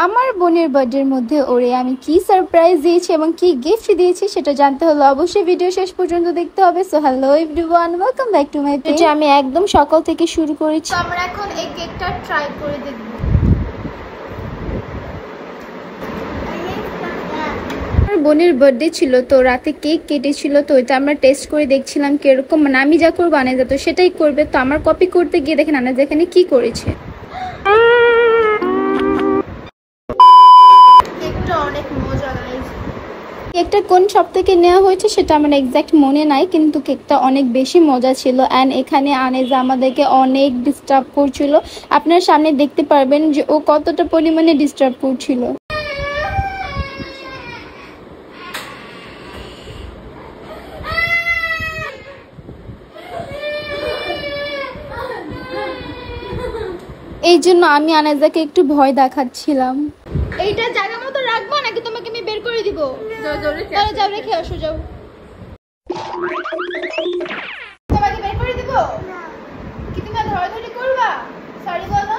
আমার বোনের বার্থডের মধ্যে ওরে আমি কি সারপ্রাইজ দিয়েছি এবং কি গিফট দিয়েছি সেটা জানতে হলে অবশ্যই ভিডিও শেষ পর্যন্ত দেখতে হবে। So hello everyone, welcome back to my page. আমি একদম সকাল থেকে শুরু করেছি। আমরা এখন এই কেকটা ট্রাই করে দেখব। আমার বোনের বার্থডে ছিল তো রাতে কেক কেটেছিল, তো এটা আমরা টেস্ট করে দেখছিলাম কিরকম, মানে আমি যা করবো আনাজা তো সেটাই করবে। তো আমার কপি করতে গিয়ে দেখেন আনাজা এখানে কি করেছে। কেকটা কোন শপ থেকে নেওয়া হয়েছে সেটা আমার এক্সাক্ট মনে নাই, কিন্তু কেকটা অনেক বেশি মজা ছিল। অ্যান্ড এখানে আনেজা আমাদেরকে অনেক ডিস্টার্ব করছিল। আপনার সামনে দেখতে পারবেন যে ও কতটা পরিমাণে ডিস্টার্ব করছিল। এই জন্য আমি আনেজাকে একটু ভয় দেখাচ্ছিলাম। এইটা জায়গা মতো রাখবো নাকি তোমাকে আমি বের করে দিব? যাও রেখে আসো, যাও। তোমাকে বের করে দিব কি? তুমি ধরাধরি করবা? সরি বলো।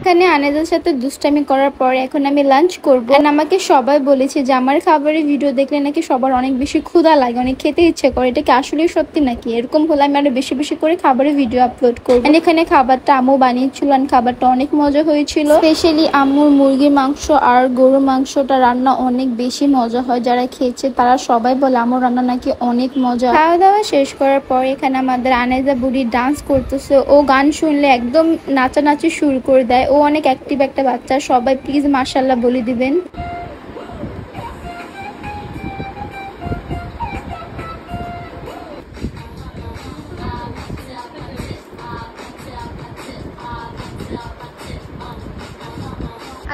এখানে আনেজার সাথে দুষ্টামি করার পর এখন আমি লাঞ্চ করবো। আমাকে সবাই বলেছে যে আমার খাবারের ভিডিও দেখলে নাকি সবার অনেক বেশি ক্ষুধা লাগে, অনেক খেতে ইচ্ছে করে। এটা কি আসলে সত্যি নাকি? এরকম হলে আমি আরো বেশি বেশি করে খাবারের ভিডিও আপলোড করবো। এখানে খাবারটা আম্মু বানিয়েছিল, খাবারটা অনেক মজা হয়েছিল। স্পেশালি আম্মুর মুরগির মাংস আর গরুর মাংসটা রান্না অনেক বেশি মজা হয়। যারা খেয়েছে তারা সবাই বলে আম্মুর রান্না নাকি অনেক মজা। খাওয়া দাওয়া শেষ করার পর এখানে আমাদের আনেজা বুড়ি ডান্স করতেছে। ও গান শুনলে একদম নাচানাচি শুরু করে দেয়। ও অনেক অ্যাক্টিভ একটা বাচ্চা। সবাই প্লিজ মাশাআল্লাহ বলে দিবেন।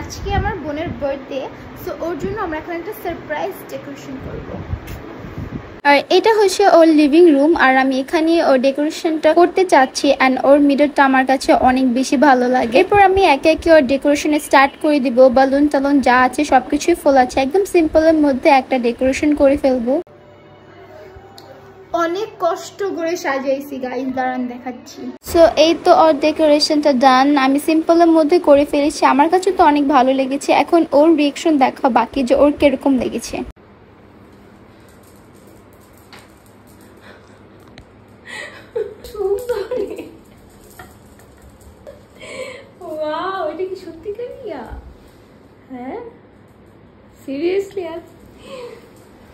আজকে আমার বোনের বার্থডে, সো ওর জন্য আমরা এখন একটা সারপ্রাইজ ডেকোরেশন করব। আর এটা হচ্ছে ওর লিভিং রুম, আর আমি এখানে ওর ডেকোরেশনটা করতে চাচ্ছি। অ্যান্ড ওর মিডরটা আমার কাছে অনেক বেশি ভালো লাগে। এরপর আমি একে একে ওর ডেকোরেশনে স্টার্ট করে দিব। বালুন টালুন যা আছে সবকিছুই ফুল আছে, একদম সিম্পলের মধ্যে একটা ডেকোরেশন করে ফেলবো। অনেক কষ্ট করে সাজাইছি গাইস, দাঁড়ান দেখাচ্ছি। সো এই তো ওর ডেকোরেশনটা ডান। আমি সিম্পলের মধ্যে করে ফেলেছি। আমার কাছে তো অনেক ভালো লেগেছে। এখন ওর রিয়েকশন দেখা বাকি যে ওর কিরকম লেগেছে। ওয়াও, এটা কি সত্যিকার ইয়া? হ্যাঁ সিরিয়াসলি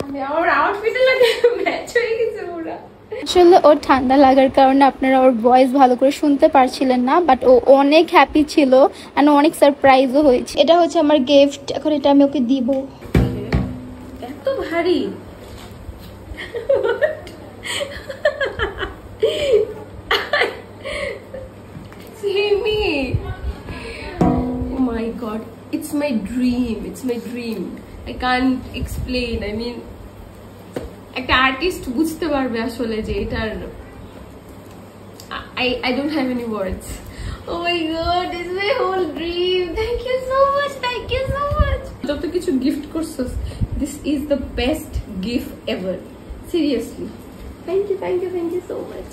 আমি আমার আউটফিটে লাগে ম্যাচ হয়ে গেছে পুরো। আসলে ওর ঠান্ডা লাগার কারণে আপনারা ওর ভয়েস ভালো করে শুনতে পারছিলেন না, বাট ও অনেক হ্যাপি ছিল আর অনেক সারপ্রাইজও হয়েছে। এটা হচ্ছে আমার গিফট, এখন এটা আমি ওকে দিব। এত ভারী Oh my god, it's my dream. It's my dream. I can't explain. I mean, একটা আর্টিস্ট বুঝতে পারবে আসলে যে এটার I don't have any words. Oh my god, this is my whole dream. Thank you so much. Thank you so much. যত কিছু gift করছস, this is the best gift ever. Seriously. Thank you so much.